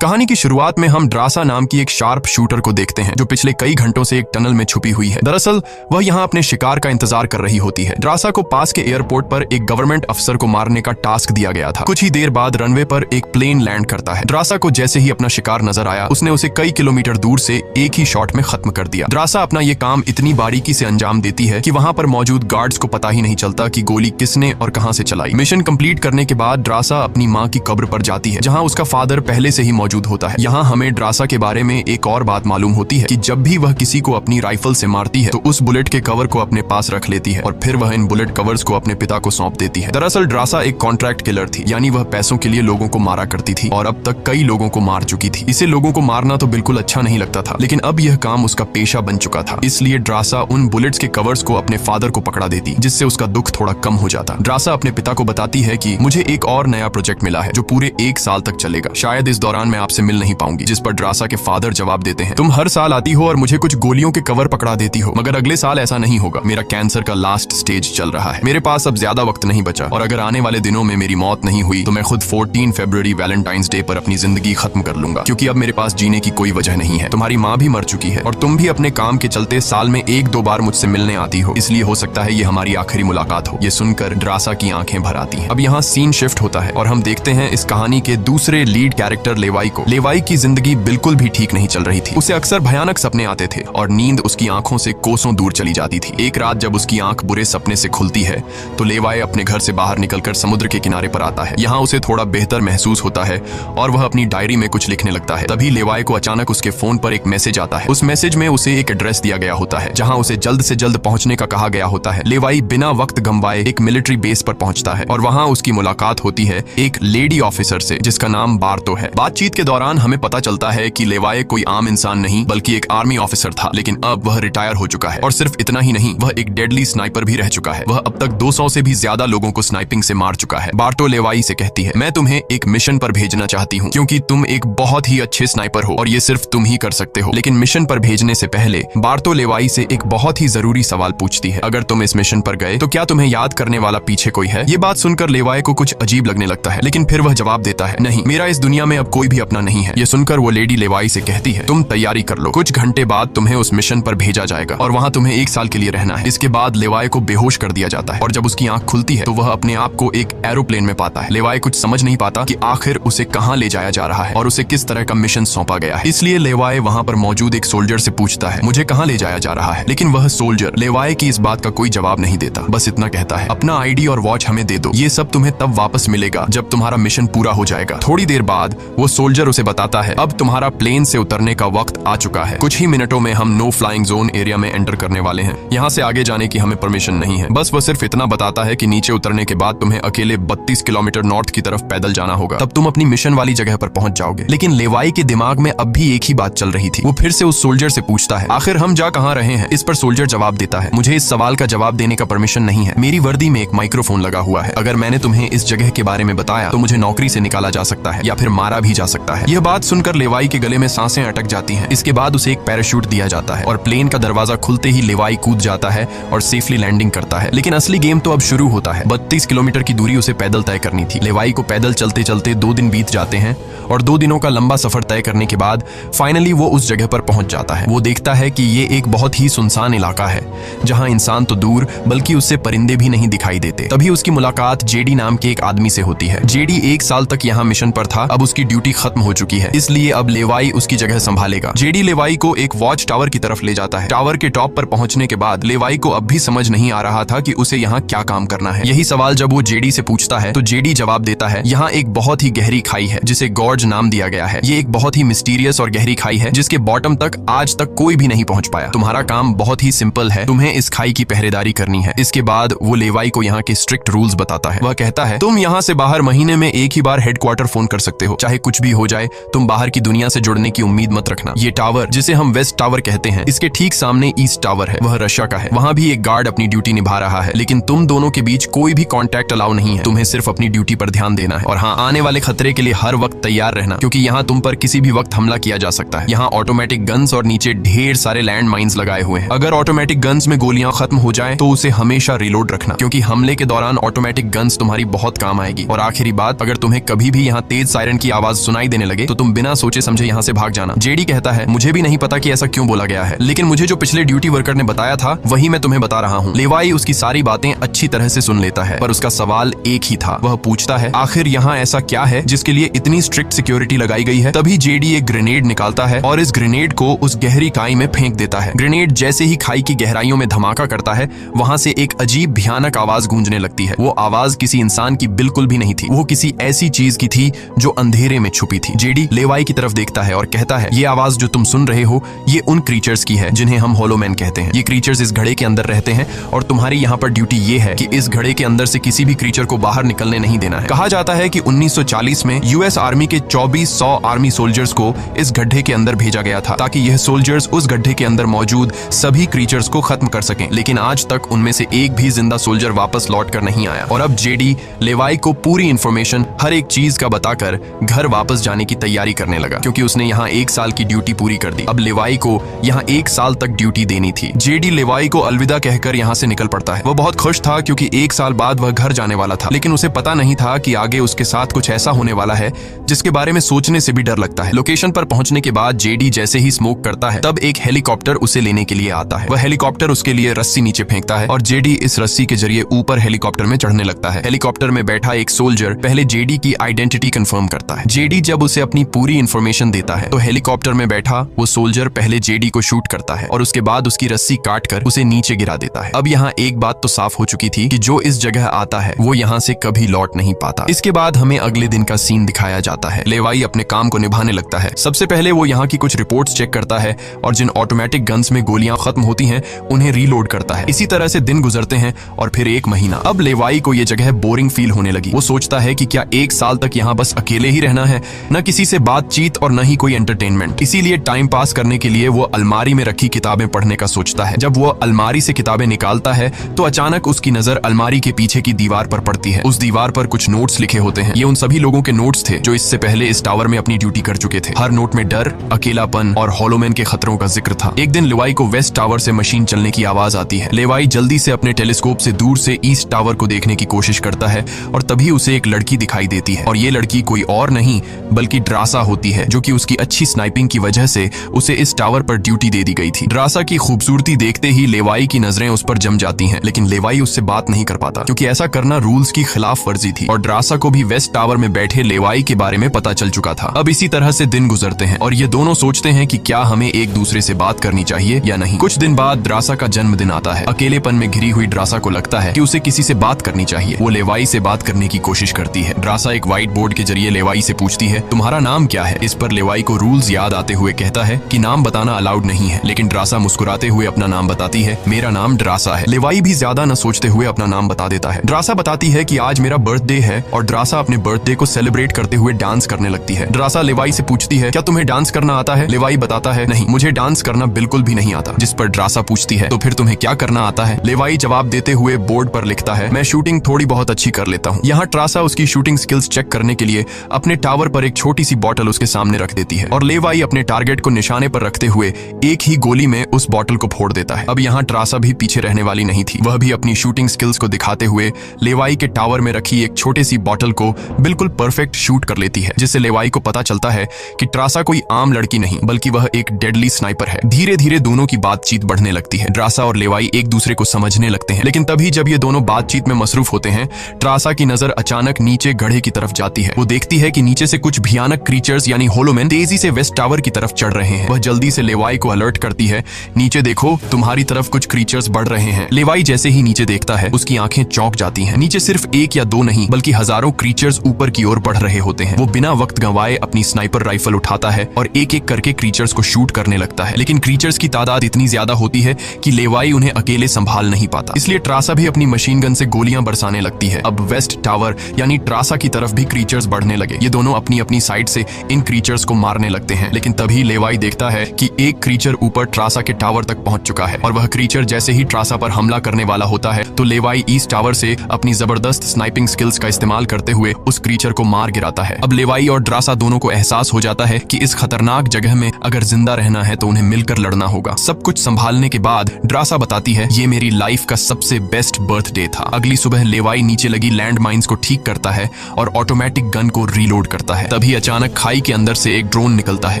कहानी की शुरुआत में हम ड्रासा नाम की एक शार्प शूटर को देखते हैं जो पिछले कई घंटों से एक टनल में छुपी हुई है। दरअसल वह यहाँ अपने शिकार का इंतजार कर रही होती है। ड्रासा को पास के एयरपोर्ट पर एक गवर्नमेंट अफसर को मारने का टास्क दिया गया था। कुछ ही देर बाद रनवे पर एक प्लेन लैंड करता है। ड्रासा को जैसे ही अपना शिकार नजर आया उसने उसे कई किलोमीटर दूर से एक ही शॉट में खत्म कर दिया। ड्रासा अपना ये काम इतनी बारीकी से अंजाम देती है कि वहां पर मौजूद गार्ड्स को पता ही नहीं चलता कि गोली किसने और कहां से चलाई। मिशन कंप्लीट करने के बाद ड्रासा अपनी माँ की कब्र पर जाती है जहाँ उसका फादर पहले से ही मौजूद होता है। यहाँ हमें ड्रासा के बारे में एक और बात मालूम होती है कि जब भी वह किसी को अपनी राइफल से मारती है तो उस बुलेट के कवर को अपने पास रख लेती है और फिर वह इन बुलेट कवर्स को अपने पिता को सौंप देती है। दरअसल ड्रासा एक कॉन्ट्रैक्ट किलर थी, यानी वह पैसों के लिए लोगों को मारा करती थी और अब तक कई लोगों को मार चुकी थी। इसे लोगों को मारना तो बिल्कुल अच्छा नहीं लगता था, लेकिन अब यह काम उसका पेशा बन चुका था। इसलिए ड्रासा उन बुलेट्स के कवर्स को अपने फादर को पकड़ा देती, जिससे उसका दुख थोड़ा कम हो जाता। ड्रासा अपने पिता को बताती है कि मुझे एक और नया प्रोजेक्ट मिला है जो पूरे 1 साल तक चलेगा। शायद इस दौरान मैं आपसे मिल नहीं पाऊंगी। जिस पर ड्रासा के फादर जवाब देते हैं, तुम हर साल आती हो और मुझे कुछ गोलियों के कवर पकड़ा देती हो, मगर अगले साल ऐसा नहीं होगा। मेरा कैंसर का लास्ट स्टेज चल रहा है, मेरे पास अब ज्यादा वक्त नहीं बचा और अगर आने वाले दिनों में मेरी मौत नहीं हुई तो मैं खुद 14 फरवरी वैलेंटाइंस डे पर अपनी जिंदगी खत्म कर लूंगा, क्योंकि अब मेरे पास जीने की कोई वजह नहीं है। तुम्हारी माँ भी मर चुकी है और तुम भी अपने काम के चलते साल में 1-2 बार मुझसे मिलने आती हो, इसलिए हो सकता है ये हमारी आखिरी मुलाकात हो। ये सुनकर ड्रासा की आंखें भर आती हैं। अब यहाँ सीन शिफ्ट होता है और हम देखते हैं इस कहानी के दूसरे लीड कैरेक्टर लेवाई को। लेवाई की जिंदगी बिल्कुल भी ठीक नहीं चल रही थी। उसे अक्सर भयानक सपने आते थे और नींद उसकी आंखों से कोसों दूर चली जाती थी। एक रात जब उसकी आंख बुरे सपने से खुलती है तो लेवाई अपने घर से बाहर निकलकर समुद्र के किनारे पर आता है। यहाँ उसे थोड़ा बेहतर महसूस होता है और वह अपनी डायरी में कुछ लिखने लगता है। तभी लेवाई को अचानक उसके फोन पर एक मैसेज आता है। उस मैसेज में उसे एक एड्रेस दिया गया होता है जहाँ उसे जल्द से जल्द पहुंचने का कहा गया होता है। लेवाई बिना वक्त गंवाए एक मिलिट्री बेस पर पहुंचता है और वहाँ उसकी मुलाकात होती है एक लेडी ऑफिसर से जिसका नाम बार्तो है। बातचीत के दौरान हमें पता चलता है कि लेवाई कोई आम इंसान नहीं बल्कि एक आर्मी ऑफिसर था, लेकिन अब वह रिटायर हो चुका है और सिर्फ इतना ही नहीं, वह एक डेडली स्नाइपर भी रह चुका है। वह अब तक 200 से भी ज्यादा लोगों को स्नाइपिंग से मार चुका है। बार्तो लेवाई से कहती है, मैं तुम्हें एक मिशन पर भेजना चाहती हूँ क्योंकि तुम एक बहुत ही अच्छे स्नाइपर हो और ये सिर्फ तुम ही कर सकते हो। लेकिन मिशन पर भेजने से पहले बार्तो लेवाई से एक बहुत ही जरूरी सवाल पूछती है, अगर तुम इस मिशन पर गए तो क्या तुम्हें याद करने वाला पीछे कोई है? ये बात सुनकर लेवाई को कुछ अजीब लगने लगता है, लेकिन फिर वह जवाब देता है, नहीं, मेरा इस दुनिया में अब कोई भी अपना नहीं है। ये सुनकर वो लेडी लेवाई से कहती है, तुम तैयारी कर लो, कुछ घंटे बाद तुम्हें उस मिशन पर भेजा जाएगा और वहाँ तुम्हें 1 साल के लिए रहना है। इसके बाद लेवाई को बेहोश कर दिया जाता है और जब उसकी आंख खुलती है तो वह अपने आप को एक एरोप्लेन में पाता है। लेवाई कुछ समझ नहीं पाता कि आखिर उसे कहाँ ले जाया जा रहा है और उसे किस तरह का मिशन सौंपा गया है। इसलिए लेवाई वहाँ पर मौजूद एक सोल्जर से पूछता है, मुझे कहाँ ले जाया जा रहा है? लेकिन वह सोल्जर लेवाई की इस बात का कोई जवाब नहीं देता, बस इतना कहता है, अपना आईडी और वॉच हमें दे दो, ये सब तुम्हें तब वापस मिलेगा जब तुम्हारा मिशन पूरा हो जाएगा। थोड़ी देर बाद वो सोल्जर उसे बताता है, अब तुम्हारा प्लेन से उतरने का वक्त आ चुका है। कुछ ही मिनटों में हम नो फ्लाइंग जोन एरिया में एंटर करने वाले हैं। यहाँ से आगे जाने की हमें परमिशन नहीं है। बस वो सिर्फ इतना बताता है कि नीचे उतरने के बाद तुम्हें अकेले 32 किलोमीटर नॉर्थ की तरफ पैदल जाना होगा, तब तुम अपनी मिशन वाली जगह पर पहुंच जाओगे। लेकिन लेवाई के दिमाग में अब भी एक ही बात चल रही थी। वो फिर से उस सोल्जर से पूछता है, आखिर हम जा कहाँ रहे हैं? इस पर सोल्जर जवाब देता है, मुझे इस सवाल का जवाब देने का परमिशन नहीं है। मेरी वर्दी में एक माइक्रोफोन लगा हुआ है। अगर मैंने तुम्हें इस जगह के बारे में बताया तो मुझे नौकरी से निकाला जा सकता है या फिर मारा भी जा सकता है। यह बात सुनकर लेवाई के गले में सांसें अटक जाती हैं। इसके बाद उसे एक पैराशूट दिया जाता है और प्लेन का दरवाजा खुलते ही लेवाई कूद जाता है और सेफली लैंडिंग करता है। लेकिन असली गेम तो अब शुरू होता है। 32 किलोमीटर की दूरी उसे पैदल तय करनी थी। लेवाई को पैदल चलते चलते 2 दिन बीत जाते हैं और 2 दिनों का लंबा सफर तय करने के बाद फाइनली वो उस जगह पर पहुंच जाता है। वो देखता है कि ये एक बहुत ही सुनसान इलाका है जहां इंसान तो दूर बल्कि उससे परिंदे भी नहीं दिखाई देते। तभी उसकी मुलाकात जेडी नाम के एक आदमी से होती है। जेडी 1 साल तक यहाँ मिशन पर था, अब उसकी ड्यूटी खत्म हो चुकी है, इसलिए अब लेवाई उसकी जगह संभालेगा। जेडी लेवाई को एक वॉच टावर की तरफ ले जाता है। टावर के टॉप पर पहुंचने के बाद लेवाई को अब भी समझ नहीं आ रहा था कि उसे यहाँ क्या काम करना है। यही सवाल जब वो जेडी से पूछता है तो जेडी जवाब देता है, यहाँ एक बहुत ही गहरी खाई है जिसे गॉर्ज नाम दिया गया है। ये एक बहुत ही मिस्टीरियस और गहरी खाई है जिसके बॉटम तक आज तक कोई भी नहीं पहुंच पाया। तुम्हारा काम बहुत ही सिंपल है, तुम्हें इस खाई की पहरेदारी करनी है। इसके बाद वो लेवाई को यहाँ के स्ट्रिक्ट रूल्स बताता है। वह कहता है, तुम यहाँ से बाहर महीने में एक ही बार हेडक्वार्टर फोन कर सकते हो, चाहे कुछ भी हो जाए, तुम बाहर की दुनिया से जुड़ने की उम्मीद मत रखना। ये टावर जिसे हम वेस्ट टावर कहते हैं, इसके ठीक सामने ईस्ट टावर है, वह रशिया का है। वहाँ भी एक गार्ड अपनी ड्यूटी निभा रहा है, लेकिन तुम दोनों के बीच कोई भी कॉन्टैक्ट अलाउ नहीं है। तुम्हें सिर्फ अपनी ड्यूटी पर ध्यान देना है और हाँ, आने वाले खतरे के लिए हर वक्त तैयार रहना, क्योंकि यहाँ तुम पर किसी भी वक्त हमला किया जा सकता है। यहाँ ऑटोमेटिक गन्स और नीचे ढेर सारे लैंड माइंस लगाए हुए हैं। अगर ऑटोमेटिक गन्स में गोलियां खत्म हो जाए तो उसे हमेशा रिलोड रखना, क्योंकि हमले के दौरान ऑटोमेटिक गन्स तुम्हारी बहुत काम आएगी। और आखिरी बात, अगर तुम्हें कभी भी यहाँ तेज सायरन की आवाज सुनाई सुनाई देने लगे तो तुम बिना सोचे समझे यहाँ से भाग जाना। जेडी कहता है, मुझे भी नहीं पता कि ऐसा क्यों बोला गया है, लेकिन मुझे जो पिछले ड्यूटी वर्कर ने बताया था वही मैं तुम्हें बता रहा हूँ। लेवाई उसकी सारी बातें अच्छी तरह से सुन लेता है, पर उसका सवाल एक ही था। वह पूछता है, आखिर यहाँ ऐसा क्या है जिसके लिए इतनी स्ट्रिक्ट सिक्योरिटी लगाई गई है? तभी जेडी एक ग्रेनेड निकालता है और इस ग्रेनेड को उस गहरी खाई में फेंक देता है। ग्रेनेड जैसे ही खाई की गहराइयों में धमाका करता है, वहां से एक अजीब भयानक आवाज गूंजने लगती है। वो आवाज किसी इंसान की बिल्कुल भी नहीं थी, वो किसी ऐसी चीज की थी जो अंधेरे में छुपी थी। जेडी लेवाई की तरफ देखता है और कहता है, ये आवाज जो तुम सुन रहे हो ये उन क्रीचर्स की है जिन्हें हम होलोमैन कहते हैं। ये क्रीचर्स इस घड़े के अंदर रहते हैं और तुम्हारी यहाँ पर ड्यूटी ये है कि इस घड़े के अंदर से किसी भी क्रीचर को बाहर निकलने नहीं देना है। कहा जाता है कि 1940 में यूएस आर्मी के 2400 आर्मी सोल्जर्स को इस गड्ढे के अंदर भेजा गया था ताकि यह सोल्जर्स उस गड्ढे के अंदर मौजूद सभी क्रीचर्स को खत्म कर सकें, लेकिन आज तक उनमें से एक भी जिंदा सोल्जर वापस लौट कर नहीं आया। और अब जेडी लेवाई को पूरी इंफॉर्मेशन हर एक चीज का बताकर घर वापस जाने की तैयारी करने लगा, क्योंकि उसने यहाँ 1 साल की ड्यूटी पूरी कर दी। अब लेवाई को यहाँ 1 साल तक ड्यूटी देनी थी। जेडी लेवाई को अलविदा कहकर यहाँ से निकल पड़ता है। वह बहुत खुश था क्योंकि 1 साल बाद वह घर जाने वाला था, लेकिन उसे पता नहीं था कि आगे उसके साथ कुछ ऐसा होने वाला है जिसके बारे में सोचने से भी डर लगता है। लोकेशन पर पहुंचने के बाद जेडी जैसे ही स्मोक करता है, तब एक हेलीकॉप्टर उसे लेने के लिए आता है। वह हेलीकॉप्टर उसके लिए रस्सी नीचे फेंकता है और जेडी इस रस्सी के जरिए ऊपर हेलीकॉप्टर में चढ़ने लगता है। हेलीकॉप्टर में बैठा एक सोल्जर पहले जेडी की आइडेंटिटी कंफर्म करता है। जेडी जब उसे अपनी पूरी इंफॉर्मेशन देता है तो हेलीकॉप्टर में बैठा वो सोल्जर पहले जेडी को शूट करता है और उसके बाद उसकी रस्सी काटकर उसे नीचे गिरा देता है। अब यहाँ एक बात तो साफ हो चुकी थी कि जो इस जगह आता है वो यहाँ से कभी लौट नहीं पाता। इसके बाद हमें अगले दिन का सीन दिखाया जाता है। लेवाई अपने काम को निभाने लगता है। सबसे पहले वो यहाँ की कुछ रिपोर्ट्स चेक करता है और जिन ऑटोमेटिक गन्स में गोलियां खत्म होती हैं उन्हें रीलोड करता है। इसी तरह से दिन गुजरते हैं और फिर 1 महीना। अब लेवाई को ये जगह बोरिंग फील होने लगी। वो सोचता है कि क्या 1 साल तक यहाँ बस अकेले ही रहना है, न किसी से बातचीत और न ही कोई एंटरटेनमेंट। इसीलिए टाइम पास करने के लिए वो अलमारी में रखी किताबें पढ़ने का सोचता है। जब वो अलमारी से किताबें निकालता है तो अचानक उसकी नजर अलमारी के पीछे की दीवार पर पड़ती है। उस दीवार पर कुछ नोट्स लिखे होते हैं। ये उन सभी लोगों के नोट्स थे जो इससे पहले इस टावर में अपनी ड्यूटी कर चुके थे। हर नोट में डर, अकेलापन और होलोमैन के खतरों का जिक्र था। एक दिन लेवाई को वेस्ट टावर से मशीन चलने की आवाज आती है। लेवाई जल्दी से अपने टेलीस्कोप से दूर से ईस्ट टावर को देखने की कोशिश करता है और तभी उसे एक लड़की दिखाई देती है और ये लड़की कोई और नहीं बल्कि ड्रासा होती है, जो कि उसकी अच्छी स्नाइपिंग की वजह से उसे इस टावर पर ड्यूटी दे दी गई थी। ड्रासा की खूबसूरती देखते ही लेवाई की नजरें उस पर जम जाती हैं, लेकिन लेवाई उससे बात नहीं कर पाता क्योंकि ऐसा करना रूल्स की खिलाफ वर्जी थी और ड्रासा को भी वेस्ट टावर में बैठे लेवाई के बारे में पता चल चुका था। अब इसी तरह से दिन गुजरते हैं और ये दोनों सोचते हैं कि क्या हमें एक दूसरे से बात करनी चाहिए या नहीं। कुछ दिन बाद ड्रासा का जन्मदिन आता है। अकेलेपन में घिरी हुई ड्रासा को लगता है कि उसे किसी से बात करनी चाहिए। वो लेवाई से बात करने की कोशिश करती है। ड्रासा एक व्हाइट बोर्ड के जरिए लेवाई से पूछती है, तुम्हारा नाम क्या है? इस पर लेवाई को रूल्स याद आते हुए कहता है कि नाम बताना अलाउड नहीं है, लेकिन ड्रासा मुस्कुराते हुए अपना नाम बताती है, मेरा नाम ड्रासा है। लेवाई भी ज्यादा न सोचते हुए अपना नाम बता देता है। ड्रासा बताती है कि आज मेरा बर्थडे है और ड्रासा अपने बर्थडे को सेलिब्रेट करते हुए डांस करने लगती है। ड्रासा लेवाई से पूछती है, क्या तुम्हें डांस करना आता है? लेवाई बताता है, नहीं, मुझे डांस करना बिल्कुल भी नहीं आता। जिस पर ड्रासा पूछती है, तो फिर तुम्हें क्या करना आता है? लेवाई जवाब देते हुए बोर्ड पर लिखता है, मैं शूटिंग थोड़ी बहुत अच्छी कर लेता हूँ। यहाँ ड्रासा उसकी शूटिंग स्किल्स चेक करने के लिए अपने टावर पर एक छोटी सी बॉटल उसके सामने रख देती है और लेवाई अपने टारगेट को निशाने पर रखते हुए एक ही गोली में उस बॉटल को फोड़ देता है। अब यहाँ ड्रासा भी पीछे रहने वाली नहीं थी। वह भी अपनी शूटिंग स्किल्स को दिखाते हुए लेवाई के टावर में रखी एक छोटी सी बॉटल को बिल्कुल परफेक्ट शूट कर लेती है, जिससे लेवाई को पता चलता है कि ड्रासा कोई आम लड़की नहीं बल्कि वह एक डेडली स्नाइपर है। धीरे धीरे दोनों की बातचीत बढ़ने लगती है। ड्रासा और लेवाई एक दूसरे को समझने लगते हैं, लेकिन तभी जब ये दोनों बातचीत में मसरूफ होते हैं, ड्रासा की नजर अचानक नीचे गड्ढे की तरफ जाती है। वो देखती है कि नीचे से कुछ भयानक क्रीचर्स यानी होलोमैन तेजी से वेस्ट टावर की तरफ चढ़ रहे हैं। वह जल्दी से लेवाई को अलर्ट करती है, नीचे देखो, तुम्हारी तरफ कुछ क्रीचर्स बढ़ रहे हैं। लेवाई जैसे ही नीचे देखता है उसकी आंखें चौंक जाती हैं। नीचे सिर्फ 1 या 2 नहीं बल्कि हजारों क्रीचर्स ऊपर की ओर बढ़ रहे होते हैं। वो बिना वक्त गंवाए अपनी स्नाइपर राइफल उठाता है और एक एक करके क्रीचर्स को शूट करने लगता है, लेकिन क्रीचर्स की तादाद इतनी ज्यादा होती है कि लेवाई उन्हें अकेले संभाल नहीं पाता। इसलिए ट्रासा भी अपनी मशीन गन से गोलियां बरसाने लगती है। अब वेस्ट टावर यानी ट्रासा की तरफ भी क्रीचर्स बढ़ने लगे। ये दोनों अपनी अपनी साइड से इन क्रीचर्स को मारने लगते हैं, लेकिन तभी लेवाई देखता है कि एक क्रीचर ऊपर ट्रासा के टावर तक पहुंच चुका है और वह क्रीचर जैसे ही ट्रासा पर हमला करने वाला होता है तो लेवाई ईस्ट टावर से अपनी जबरदस्त स्नाइपिंग स्किल्स का इस्तेमाल करते हुए उस क्रीचर को मार गिराता है। अब लेवाई और ड्रासा दोनों को एहसास हो जाता है कि इस खतरनाक जगह में अगर जिंदा रहना है तो उन्हें मिलकर लड़ना होगा। सब कुछ संभालने के बाद ड्रासा बताती है, ये मेरी लाइफ का सबसे बेस्ट बर्थडे था। अगली सुबह लेवाई नीचे लगी लैंड माइंस को ठीक करता है और ऑटोमेटिक गन को रीलोड करता है। तभी अचानक खाई के अंदर से एक ड्रोन निकलता है।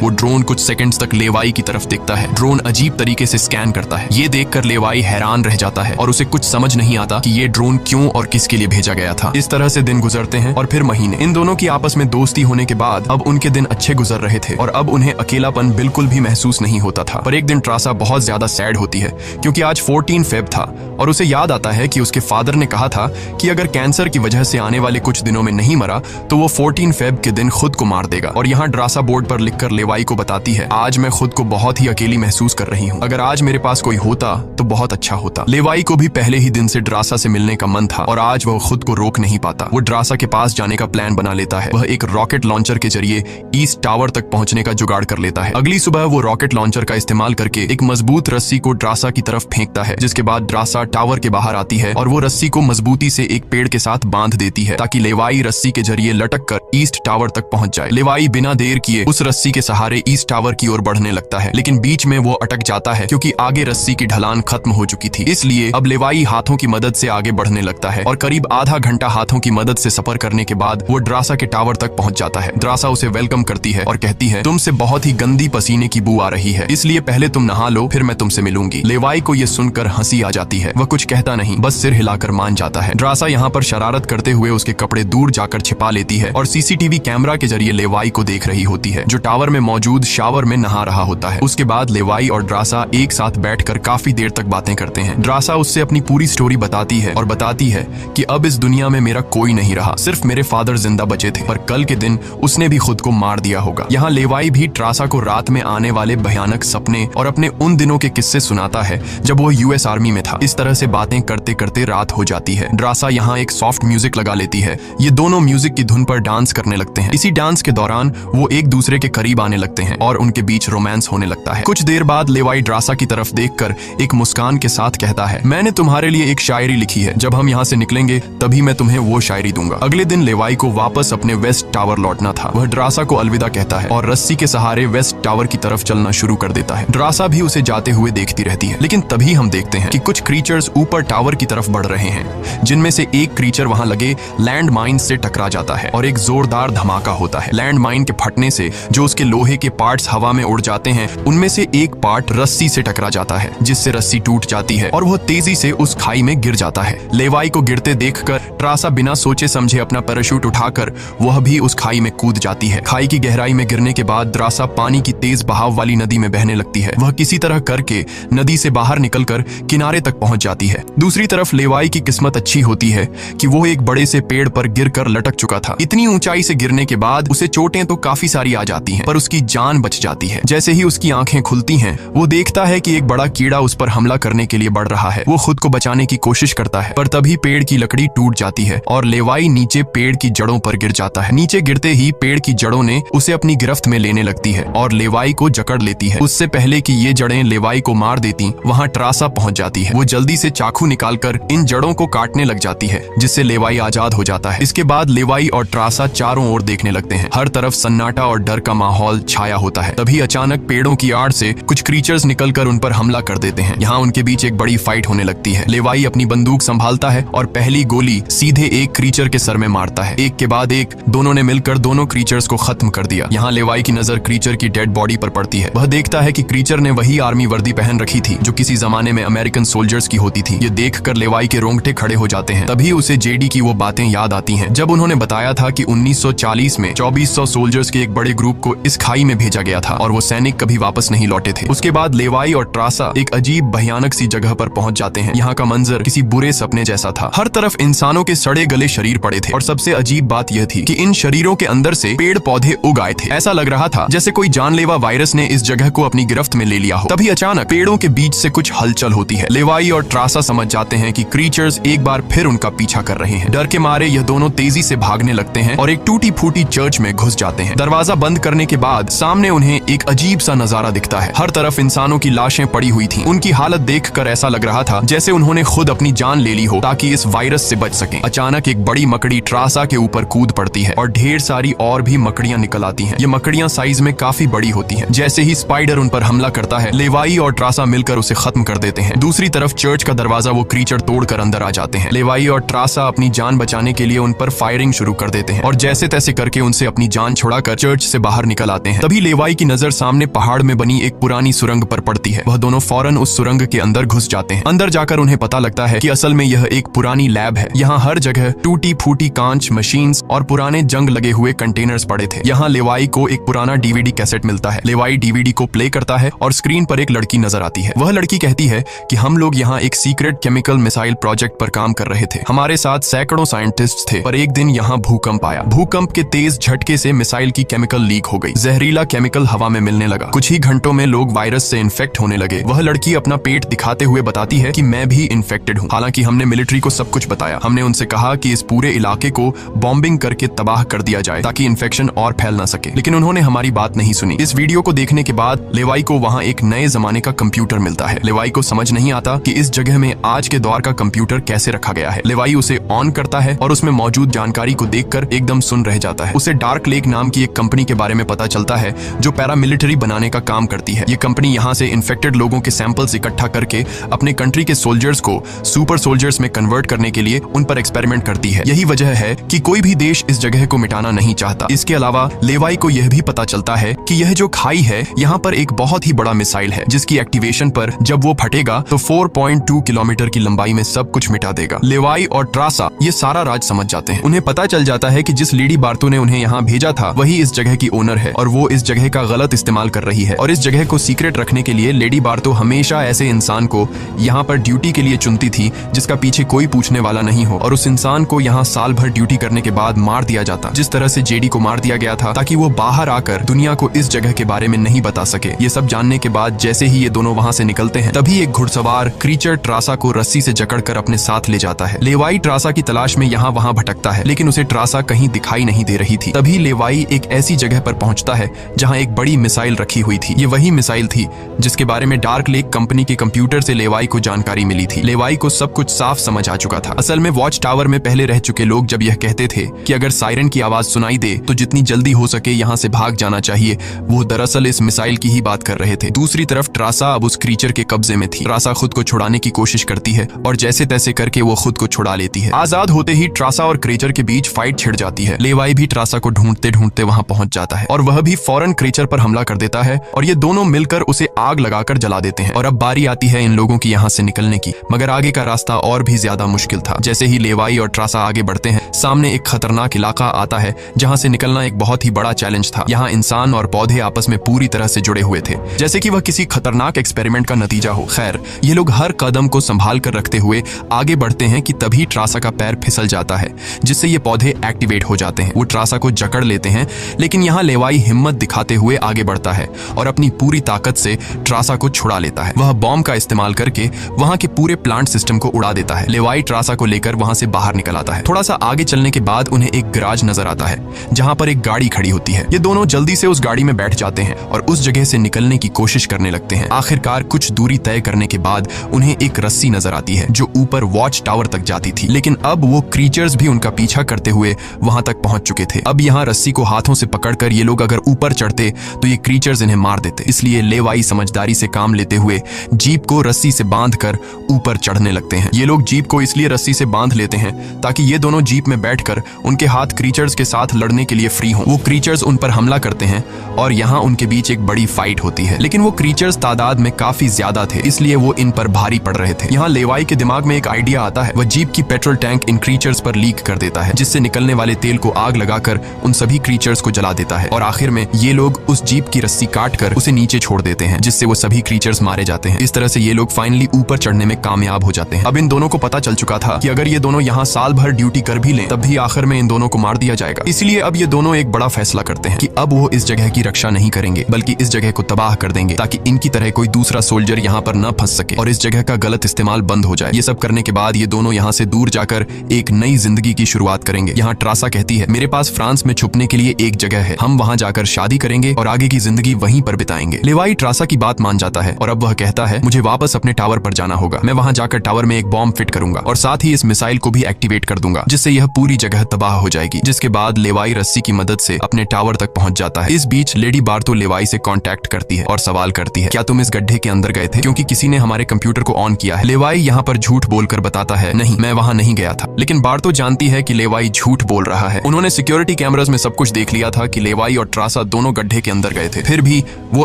वो ड्रोन कुछ सेकंड्स तक लेवाई की तरफ दिखता है। ड्रोन अजीब तरीके से स्कैन करता है। ये देखकर लेवाई हैरान रह जाता है और उसे कुछ समझ नहीं आता कि ये ड्रोन क्यों और किसके लिए भेजा गया था। इस तरह से दिन गुजरते हैं और फिर महीने। इन दोनों की आपस में दोस्ती होने के बाद अब उनके दिन अच्छे गुजर रहे थे और अब उन्हें अकेलापन बिल्कुल भी महसूस नहीं होता था। पर एक दिन ट्रासा बहुत ज्यादा सैड होती है क्योंकि आज 14 फेब था और उसे याद आता है कि उसके फादर ने कहा था कि अगर कैंसर की वजह से आने वाले कुछ दिनों में नहीं मरा तो वो 14 फेब के दिन खुद को मार देगा। और यहाँ ड्रासा बोर्ड पर लिखकर लेवाई को बताती है, आज मैं खुद को बहुत ही अकेली महसूस कर रही हूँ। अगर आज मेरे पास कोई होता तो बहुत अच्छा होता। लेवाई को भी पहले ही दिन से ड्रासा से मिलने का मन था और आज वह खुद को रोक नहीं पाता। वो ड्रासा के पास जाने का प्लान बना लेता है। वह एक रॉकेट लॉन्चर के जरिए ईस्ट टावर तक पहुंचने का जुगाड़ कर लेता है। अगली सुबह वो रॉकेट लॉन्चर का इस्तेमाल करके एक मजबूत रस्सी को ड्रासा की तरफ फेंकता है, जिसके बाद ड्रासा टावर के बाहर आती है और वो रस्सी को मजबूती से एक पेड़ के साथ बांध देती है ताकि लेवाई रस्सी के जरिए लटक कर ईस्ट टावर तक पहुंच जाए। लेवाई बिना देर किए उस रस्सी के सहारे ईस्ट टावर की ओर बढ़ने लगता है, लेकिन बीच में वो अटक जाता है क्योंकि आगे रस्सी की ढलान खत्म हो चुकी थी। इसलिए अब लेवाई हाथों की मदद से आगे बढ़ने लगता है और करीब आधा घंटा हाथों की मदद से सफर करने के बाद वो ड्रासा के टावर तक पहुंच जाता है। ड्रासा उसे वेलकम करती है और कहती है, तुमसे बहुत ही गंदी पसीने की बू आ रही है, इसलिए पहले तुम नहा लो, फिर मैं तुमसे मिलूंगी। लेवाई को ये सुनकर हंसी आ जाती है। वह कुछ कहता नहीं, बस सिर हिलाकर मान जाता है। ड्रासा यहाँ पर शरारत करते हुए उसके कपड़े दूर जाकर छिपा लेती है और सीसीटीवी कैमरा के जरिए लेवाई को देख रही होती है, जो टावर में मौजूद शावर में नहा रहा होता है। उसके बाद लेवाई और ड्रासा एक साथ बैठकर काफी देर तक बातें करते हैं। ड्रासा उससे अपनी पूरी स्टोरी बताती है और बताती है कि अब इस दुनिया में मेरा कोई नहीं रहा, सिर्फ मेरे फादर जिंदा बचे थे, पर कल के दिन उसने भी खुद को मार दिया होगा। यहाँ लेवाई भी ड्रासा को रात में आने वाले भयानक सपने और अपने उन दिनों के किस्से सुनाता है जब वो यूएस आर्मी में था। इस तरह से बातें करते करते रात हो जाती है। ड्रासा यहाँ एक सॉफ्ट म्यूजिक लगा लेती है। ये दोनों म्यूजिक की धुन पर डांस करने लगते हैं। इसी डांस के दौरान वो एक दूसरे के करीब आने लगते हैं और उनके बीच रोमांस होने लगता है। कुछ देर बाद लेवाई ड्रासा की तरफ देखकर एक मुस्कान के साथ कहता है, मैंने तुम्हारे लिए एक शायरी लिखी है, जब हम यहाँ से निकलेंगे तभी मैं तुम्हें वो शायरी दूंगा। अगले दिन लेवाई को वापस अपने वेस्ट टावर लौटना था। वह ड्रासा को अलविदा कहता है और रस्सी के सहारे वेस्ट टावर की तरफ चलना शुरू कर देता है। ड्रासा भी उसे जाते हुए देखती रहती है, लेकिन तभी हम देखते हैं कि कुछ क्रीचर्स ऊपर टावर की तरफ बढ़ रहे हैं, जिनमें से एक क्रीचर वहां लगे लैंड माइन से टकरा जाता है और एक जोरदार धमाका होता है। लैंड माइन के फटने से जो उसके लोहे के पार्ट्स हवा में उड़ जाते हैं, उनमें से एक पार्ट रस्सी से टकरा जाता है, जिससे रस्सी टूट जाती है और वह तेजी से उस खाई में गिर जाता है। लेवाई को गिरते देखकर ट्रासा बिना सोचे समझे अपना पैराशूट उठाकर वह भी उस खाई में कूद जाती है। खाई की गहराई में गिरने के बाद ट्रासा पानी की तेज बहाव वाली नदी में बहने लगती है। वह किसी तरह करके नदी से बाहर निकलकर किनारे तक पहुंच जाती है। दूसरी तरफ लेवाई की किस्मत अच्छी होती है कि वो एक बड़े से पेड़ पर गिरकर लटक चुका था। इतनी ऊंचाई से गिरने के बाद उसे चोटें तो काफी सारी आ जाती हैं, पर उसकी जान बच जाती है। जैसे ही उसकी आंखें खुलती हैं, वो देखता है कि एक बड़ा कीड़ा उस पर हमला करने के लिए बढ़ रहा है। वो खुद को बचाने की कोशिश करता है, पर तभी पेड़ की लकड़ी टूट जाती है और लेवाई नीचे पेड़ की जड़ों पर गिर जाता है। नीचे गिरते ही पेड़ की जड़ों ने उसे अपनी गिरफ्त में लेने लगती है और लेवाई को जकड़ लेती है। उससे पहले कि ये जड़ें लेवाई को मार देती, वहां ट्रासा पहुंच जाती है। वो जल्दी से चाकू निकालकर इन जड़ों को काटने लग जाती है, जिससे लेवाई आजाद हो जाता है। इसके बाद लेवाई और ट्रासा चारों ओर देखने लगते हैं। हर तरफ सन्नाटा और डर का माहौल छाया होता है। तभी अचानक पेड़ों की आड़ से कुछ क्रीचर्स निकलकर उन पर हमला कर देते हैं। यहाँ उनके बीच एक बड़ी फाइट होने लगती है। लेवाई अपनी बंदूक संभालता है और पहली गोली सीधे एक क्रीचर के सर में मारता है। एक के बाद एक दोनों ने मिलकर दोनों क्रीचर्स को खत्म कर दिया। यहाँ लेवाई की नजर क्रीचर की डेड बॉडी पर पड़ती है। वह देखता है कि क्रीचर ने वही आर्मी वर्दी पहन रखी थी जो किसी जमाने में अमेरिकन सोल्जर्स की होती थी। ये देखकर लेवाई के रोंगटे खड़े हो जाते हैं। तभी उसे जेडी की वो बातें याद आती हैं, जब उन्होंने बताया था कि 1940 में 2400 सोल्जर्स के एक बड़े ग्रुप को इस खाई में भेजा गया था और वो सैनिक कभी वापस नहीं लौटे थे। उसके बाद लेवाई और ट्रासा एक अजीब भयानक सी जगह पर पहुंच जाते हैं। यहाँ का मंजर किसी बुरे सपने जैसा था। हर तरफ इंसानों के सड़े गले शरीर पड़े थे और सबसे अजीब बात यह थी कि इन शरीरों के अंदर से पेड़ पौधे उग आए थे। ऐसा लग रहा था जैसे कोई जानलेवा वायरस ने इस जगह को अपनी गिरफ्त में ले लिया हो। तभी अचानक पेड़ों के बीच से कुछ हलचल होती है। लेवाई और ट्रासा समझ जाते हैं कि क्रीचर्स एक बार फिर उनका पीछा कर रहे हैं। डर के मारे यह दोनों तेजी से भागने लगते हैं और एक टूटी फूटी चर्च में घुस जाते हैं। दरवाजा बंद करने के बाद सामने उन्हें एक अजीब सा नजारा दिखता है। हर तरफ इंसानों की लाशें पड़ी हुई थीं। उनकी हालत देखकर ऐसा लग रहा था जैसे उन्होंने खुद अपनी जान ले ली हो ताकि इस वायरस से बच सकें। अचानक एक बड़ी मकड़ी ट्रासा के ऊपर कूद पड़ती है और ढेर सारी और भी मकड़ियां निकल आती हैं। ये मकड़ियां साइज में काफी बड़ी होती हैं। जैसे ही स्पाइडर उन पर हमला करता है, लेवाई और ट्रासा मिलकर उसे खत्म कर देते हैं। दूसरी तरफ चर्च का दरवाजा वो क्रीचर तोड़कर अंदर आ जाते हैं। लेवाई और ट्रासा अपनी जान बचाने के लिए उन पर फायरिंग शुरू कर देते हैं और जैसे तैसे करके उनसे अपनी जान छुड़ाकर चर्च से बाहर निकल आते हैं। तभी लेवाई की नजर सामने पहाड़ में बनी एक पुरानी सुरंग पर पड़ती है। वह दोनों फौरन उस सुरंग के अंदर घुस जाते हैं। अंदर जाकर उन्हें पता लगता है कि असल में यह एक पुरानी लैब है। यहाँ हर जगह टूटी फूटी कांच, मशीन्स और पुराने जंग लगे हुए कंटेनर्स पड़े थे। यहाँ लेवाई को एक पुराना डीवीडी कैसेट मिलता है। लेवाई डीवीडी को प्ले करता है और स्क्रीन पर एक लड़की नजर आती है। वह लड़की कहती है कि हम लोग यहाँ एक सीक्रेट केमिकल मिसाइल प्रोजेक्ट पर काम कर रहे थे। हमारे साथ सैकड़ों साइंटिस्ट थे, पर एक दिन यहाँ भूकंप आया। भूकंप के तेज झटके से मिसाइल की केमिकल लीक हो गई। जहरीला केमिकल हवा में मिलने लगा। कुछ ही घंटों में लोग वायरस से इन्फेक्ट होने लगे। वह लड़की अपना पेट दिखाते हुए बताती है कि मैं भी इन्फेक्टेड हूँ। हालांकि हमने मिलिट्री को सब कुछ बताया। हमने उनसे कहा कि इस पूरे इलाके को बॉम्बिंग करके तबाह कर दिया जाए ताकि इन्फेक्शन और फैल ना सके, लेकिन उन्होंने हमारी बात नहीं सुनी। इस वीडियो को देखने के बाद लेवाई को वहाँ एक नए जमाने का कंप्यूटर मिलता है। लेवाई को समझ नहीं आता कि इस जगह में आज के दौर का कंप्यूटर कैसे रखा गया है। लेवाई उसे ऑन करता है और उसमें मौजूद जानकारी को देखकर एकदम सुन रह जाता है। उसे डार्क लेक नाम की एक कंपनी के बारे में पता चलता है जो पैरामिलिट्री बनाने का काम करती है। ये कंपनी यहाँ से इन्फेक्टेड लोगों के सैंपल्स इकट्ठा करके अपने कंट्री के सोल्जर्स को सुपर सोल्जर्स में कन्वर्ट करने के लिए उन पर एक्सपेरिमेंट करती है। यही वजह है कि कोई भी देश इस जगह को मिटाना नहीं चाहता। इसके अलावा लेवाई को यह भी पता चलता है कि यह जो खाई है यहाँ पर एक बहुत ही बड़ा मिसाइल है जिसकी एक्टिवेशन पर जब वो फटेगा तो 4.2 किलोमीटर की लंबाई में सब कुछ मिटा देगा। लेवाई और ट्रासा ये सारा राज समझ जाते हैं। उन्हें पता चल जाता है कि जिस लेडी बार्तो ने उन्हें यहाँ भेजा था वही इस जगह की ओनर है और वो इस जगह का गलत इस्तेमाल कर रही है। और इस जगह को सीक्रेट रखने के लिए लेडी बार्तो हमेशा ऐसे इंसान को यहाँ पर ड्यूटी के लिए चुनती थी जिसका पीछे कोई पूछने वाला नहीं हो, और उस इंसान को यहाँ साल भर ड्यूटी करने के बाद मार दिया जाता, जिस तरह से जेडी को मार दिया गया था ताकि वो बाहर आकर दुनिया को इस जगह के बारे में नहीं बता सके। ये सब जानने के बाद जैसे ही ये दोनों वहाँ से निकलते हैं तभी एक घुड़सवार क्रीचर ट्रासा को रस्सी से जकड़कर अपने साथ ले जाता है। लेवाई ट्रासा की तलाश में यहाँ वहाँ भटकता है लेकिन उसे ट्रासा कहीं दिखाई नहीं दे रही थी। तभी लेवाई एक ऐसी जगह पर पहुंचता है जहाँ एक बड़ी मिसाइल रखी हुई थी। ये वही मिसाइल थी जिसके बारे में डार्क लेक कंपनी के कंप्यूटर से लेवाई को जानकारी मिली थी। लेवाई को सब कुछ साफ समझ आ चुका था। असल में वॉच टावर में पहले रह चुके लोग जब यह कहते थे कि अगर सायरन की आवाज सुनाई दे तो जितनी जल्दी हो सके यहाँ से भाग जाना चाहिए, वो दरअसल इस मिसाइल की ही बात कर रहे थे। दूसरी तरफ ट्रासा अब उस क्रीचर के कब्जे में थी। ट्रासा खुद को छुड़ाने की कोशिश करती है और जैसे तैसे करके वो खुद को छुड़ा लेती है। आजाद होते ही ट्रासा और क्रीचर के बीच फाइट छिड़ जाती है। लेवाई भी ट्रासा को ढूंढते ढूंढते वहां पहुंच जाता है और वह भी फौरन क्रीचर पर हमला कर देता है और ये दोनों मिलकर उसे आग लगाकर जला देते हैं। और अब बारी आती है इन लोगों की यहाँ से निकलने की, मगर आगे का रास्ता और भी ज्यादा मुश्किल था। जैसे ही लेवाई और ट्रासा आगे बढ़ते हैं सामने एक खतरनाक इलाका आता है जहाँ से निकलना एक बहुत ही बड़ा चैलेंज था। यहाँ इंसान और पौधे आपस में पूरी तरह से जुड़े हुए थे, जैसे कि वह किसी खतरनाक एक्सपेरिमेंट का नतीजा हो। खैर, ये लोग हर कदम को संभाल कर रखते हुए आगे बढ़ते हैं कि तभी ट्रासा का पैर फिसल जाता है जिससे ये पौधे एक्टिवेट हो जाते हैं। वो ट्रासा को जकड़ लेते हैं लेकिन यहाँ लेवाई हिम्मत दिखाते हुए आगे बढ़ता है और अपनी पूरी ताकत से ट्रासा को छुड़ा लेता है। वह बॉम्ब का इस्तेमाल करके वहां के पूरे प्लांट सिस्टम को उड़ा देता है। लेवाई ट्रासा को लेकर वहां से बाहर निकल आता है। थोड़ा सा आगे चलने के बाद उन्हें एक गैराज नजर आता है जहां पर एक गाड़ी खड़ी होती है। ये दोनों जल्दी से उस गाड़ी में बैठ जाते हैं और उस जगह से निकलने की कोशिश करने लगते हैं। आखिरकार कुछ दूरी तय करने के बाद उन्हें एक रस्सी नजर आती है जो ऊपर वॉच टावर तक जाती थी, लेकिन अब वो क्रीचर्स भी उनका पीछा करते हुए वहां तक पहुंच चुके थे। अब यहाँ रस्सी को हाथों से पकड़कर ये लोग अगर ऊपर चढ़ते तो ये क्रीचर्स इन्हें मार देते। इसलिए लेवाई समझदारी से काम लेते हुए जीप को रस्सी से बांधकर ऊपर चढ़ने लगते हैं। ये लोग जीप को इसलिए रस्सी से बांध लेते हैं ताकि ये दोनों जीप में बैठकर उनके हाथ क्रीचर्स के साथ लड़ने के लिए फ्री हों। वो क्रीचर्स उन पर हमला करते हैं और यहाँ उनके बीच एक बड़ी फाइट होती है, लेकिन वो क्रीचर्स तादाद में काफी ज्यादा थे इसलिए वो इन पर भारी पड़ रहे थे। यहाँ लेवाई के दिमाग में एक आइडिया आता है। वह जीप की पेट्रोल टैंक इन क्रीचर्स पर लीक कर देता है जिससे निकलने वाले तेल को आग लगाकर उन सभी क्रीचर्स को जला देता है और आखिर में ये लोग उस जीप की रस्सी काटकर उसे नीचे छोड़ देते हैं जिससे वो सभी क्रीचर्स मारे जाते हैं। इस तरह से ये लोग फाइनली ऊपर चढ़ने में कामयाब हो जाते हैं। अब इन दोनों को पता चल चुका था कि अगर ये दोनों यहाँ साल भर ड्यूटी कर भी लें तब भी आखिर में इन दोनों को मार दिया जाएगा। इसलिए अब ये दोनों एक बड़ा फैसला करते हैं कि अब वो इस जगह की रक्षा नहीं करेंगे बल्कि इस जगह को तबाह कर देंगे ताकि इनकी तरह कोई दूसरा सोल्जर यहाँ पर न फंस सके और इस जगह का गलत इस्तेमाल बंद हो जाए। ये सब करने के बाद ये दोनों यहाँ से दूर जाकर एक नई जिंदगी की शुरुआत करेंगे। यहाँ ट्रासा कहती है, मेरे पास फ्रांस में छुपने के लिए एक जगह है, हम वहाँ जाकर शादी करेंगे और आगे की जिंदगी वहीं पर बिताएंगे। लेवाई ट्रासा की बात मान जाता है और अब वह कहता है, मुझे वापस अपने टावर पर जाना होगा। मैं वहाँ जाकर टावर में एक बॉम्ब फिट करूंगा और साथ ही इस मिसाइल को भी एक्टिवेट कर दूंगा जिससे यह पूरी जगह तबाह हो जाएगी। जिसके बाद लेवाई रस्सी की मदद से अपने टावर तक पहुंच जाता है। इस बीच लेडी बार्तो लेवाई से कांटेक्ट करती है और सवाल करती है, क्या तुम इस गड्ढे के अंदर गए थे क्योंकि किसी ने हमारे कंप्यूटर को ऑन किया है। लेवाई यहाँ पर झूठ बोलकर बताता है, नहीं, मैं वहाँ नहीं गया था। लेकिन बार्तो जानती है कि लेवाई झूठ बोल रहा है। उन्होंने सिक्योरिटी कैमरास में सब कुछ देख लिया था कि लेवाई और ट्रासा दोनों गड्ढे के अंदर गए थे। फिर भी वो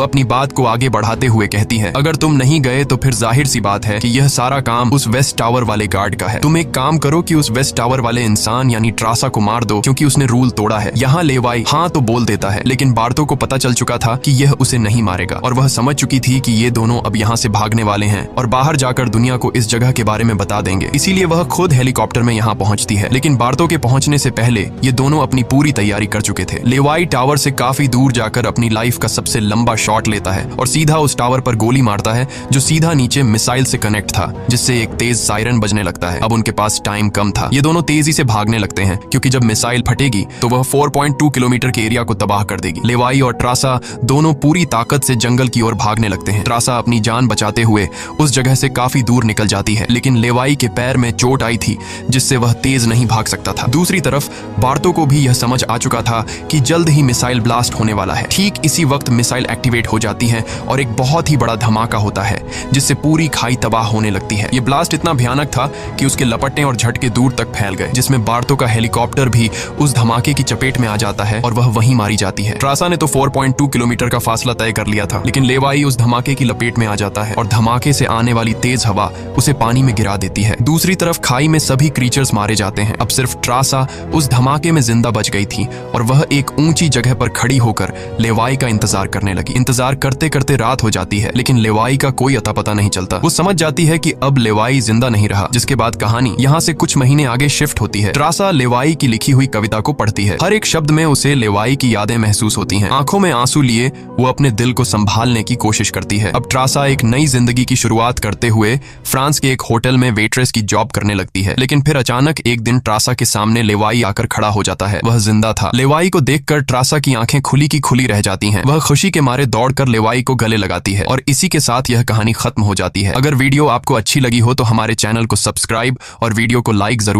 अपनी बात को आगे बढ़ाते हुए कहती है, अगर तुम नहीं गए तो फिर जाहिर सी बात है कि यह सारा काम उस वेस्ट टावर वाले गार्ड का है। तुम एक काम करो कि उस वेस्ट टावर वाले इंसान यानी ट्रासा को मार दो, क्योंकि उसने रूल तोड़ा है। यहाँ लेवाई हाँ तो बोल देता है, लेकिन बार्तो को पता चल चुका था कि यह उसे नहीं मारेगा और वह समझ चुकी थी कि ये दोनों अब यहाँ से भागने वाले हैं और बाहर जाकर दुनिया को इस जगह के बारे में बता देंगे। इसीलिए वह खुद हेलीकॉप्टर में यहाँ पहुंचती है। लेकिन बार्तो के पहुंचने से पहले ये दोनों अपनी पूरी तैयारी कर चुके थे। लेवाई टावर से काफी दूर जाकर अपनी लाइफ का सबसे लंबा शॉट लेता है और सीधा उस टावर पर गोली मारता है जो सीधा नीचे मिसाइल से कनेक्ट था, जिससे एक तेज सायरन बजने लगता है। अब उनके पास टाइम कम था। ये दोनों तेजी से भागने लगते हैं क्योंकि जब मिसाइल फटेगी तो वह 4.2 किलोमीटर के एरिया को तबाह कर देगी। लेवाई और ट्रासा दोनों पूरी ताकत से जंगल की ओर भागने लगते हैं। ट्रासा अपनी जान बचाते हुए उस जगह से काफी दूर निकल जाती है, लेकिन लेवाई के पैर में चोट आई थी जिससे वह तेज नहीं भाग सकता था। दूसरी तरफ बार्तो को भी यह समझ आ चुका था कि जल्द ही मिसाइल ब्लास्ट होने वाला है। ठीक इसी वक्त मिसाइल एक्टिवेट हो जाती है और एक बहुत ही बड़ा धमाका होता है जिससे पूरी खाई तबाह होने लगती है। ये ब्लास्ट इतना भयानक था कि उसके लपटने और झटके दूर तक फैल गए, जिसमें बार्तो का हेलीकॉप्टर भी उस धमाके की चपेट में आ जाता है और वह वहीं मारी जाती है। ट्रासा ने तो 4.2 किलोमीटर का फासला तय कर लिया था, लेकिन लेवाई उस धमाके की लपेट में आ जाता है और धमाके से आने वाली तेज हवा उसे पानी में गिरा देती है। दूसरी तरफ खाई में सभी क्रीचर्स मारे जाते हैं। अब सिर्फ ट्रासा उस धमाके में जिंदा बच गई थी और वह एक ऊंची जगह पर खड़ी होकर लेवाई का इंतजार करने लगी। इंतजार करते करते रात हो जाती है, लेकिन लेवाई का कोई अता पता नहीं चलता। वो समझ जाती है कि अब लेवाई जिंदा नहीं रहा, जिसके बाद कहानी यहाँ से कुछ महीने आगे शिफ्ट होती है। ट्रासा लेवाई की लिखी हुई कविता को पढ़ती है। हर एक शब्द में उसे लेवाई की यादें महसूस होती हैं। आंखों में आंसू लिए वो अपने दिल को संभालने की कोशिश करती है। अब ट्रासा एक नई जिंदगी की शुरुआत करते हुए फ्रांस के एक होटल में वेट्रेस की जॉब करने लगती है। लेकिन फिर अचानक एक दिन ट्रासा के सामने लेवाई आकर खड़ा हो जाता है। वह जिंदा था। लेवाई को देखकर ट्रासा की आंखें खुली की खुली रह जाती हैं। वह खुशी के मारे दौड़कर लेवाई को गले लगाती है और इसी के साथ यह कहानी खत्म हो जाती है। अगर वीडियो आपको अच्छी लगी हो तो हमारे चैनल को सब्सक्राइब और वीडियो को लाइक जरूर